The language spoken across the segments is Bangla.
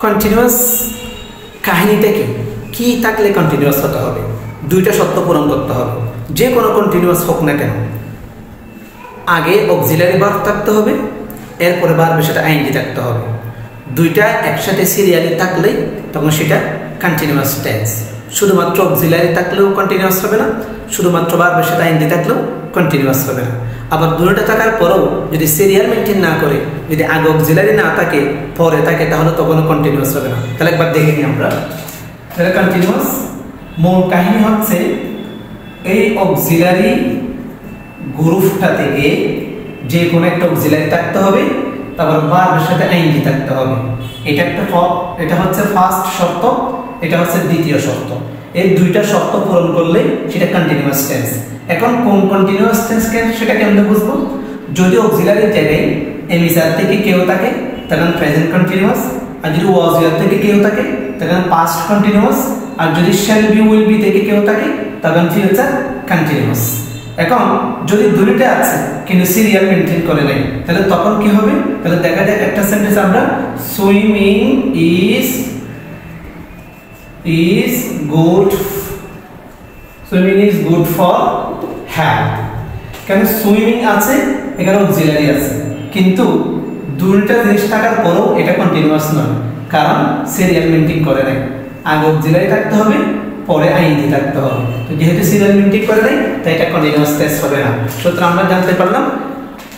কন্টিনিউয়াস কাহিনীটা কি থাকলে কন্টিনিউয়াস হতে হবে? দুইটা শর্ত পূরণ করতে হবে। যে কোনো কন্টিনিউয়াস হোক না কেন, আগে অক্সিলারি ভার্ব থাকতে হবে, এরপরে ভার্বের সাথে আইএনজি থাকতে হবে। দুইটা একসাথে সিরিয়ালি থাকলেই তখন সেটা কন্টিনিউয়াস টেন্স। শুধুমাত্র অক্সিলারি থাকলেও কন্টিনিউয়াস হবে না, শুধুমাত্র ভার্বের সাথে আইএনজি থাকলেও কন্টিনিউয়াস হবে না। আবার দুটোটা থাকার পরেও যদি সিরিয়াল মেনটেন না করে, যদি আগে অক্সিলারি না থাকে পরে থাকে, তাহলে তখনও কন্টিনিউয়াস হবে না। তাহলে একবার দেখে নিই আমরা। তাহলে কন্টিনিউয়াস মূল কাহিনী হচ্ছে এই অক্সিলারি গ্রুপটা থেকে যে কোনো একটা অক্সিলারি থাকতে হবে, তারপর ভার্বের সাথে আইএনজি থাকতে হবে। এটা হচ্ছে ফার্স্ট শর্ত, এটা হচ্ছে দ্বিতীয় শর্ত। এই দুইটা শর্ত পূরণ করলে সেটা কন্টিনিউয়াস টেন্স। এখন কোন কন্টিনিউয়াস টেন্স সেটা কেমনে বুঝবো? যদি অক্সিলারির জায়গায় এমিসার থেকে কেউ থাকে তখন প্রেজেন্ট কন্টিনিউয়াস, আর যদি ওয়াজ ইউর থেকে কেউ থাকে তখন পাস্ট কন্টিনিউয়াস, আর যদি শ্যাল বি উইল বি থেকে কেউ থাকে তখন ফিউচার কন্টিনিউয়াস। এখন যদি দুটোটা আছে কিন্তু সিরিয়াল মেনটেন করে নাই, তাহলে তখন কি হবে? তাহলে দেখা যায় একটা সেন্টেন্স আমরা swimming is good, swimming is good for health. কেন সুইমিং আছে, এখানে অক্সিলারি আছে, কিন্তু দুইটা জিনিস থাকার পরেও এটা কন্টিনিউয়াস নয়, কারণ সিরিয়াল মেনটেন করে নাই। আগে অক্সিলারি থাকতে হবে, পরে আইএনজি থাকতে হবে। তো যেহেতু সিরিয়াল মেনটেন করে নাই, তাই এটা কন্টিনিউয়াস টেন্স হবে না। সুতরাং আমরা জানতে পারলাম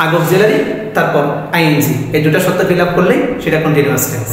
আগে অক্সিলারি তারপর আইএনজি, এই দুটো শর্ত ফিল আপ করলেই সেটা কন্টিনিউয়াস টেন্স।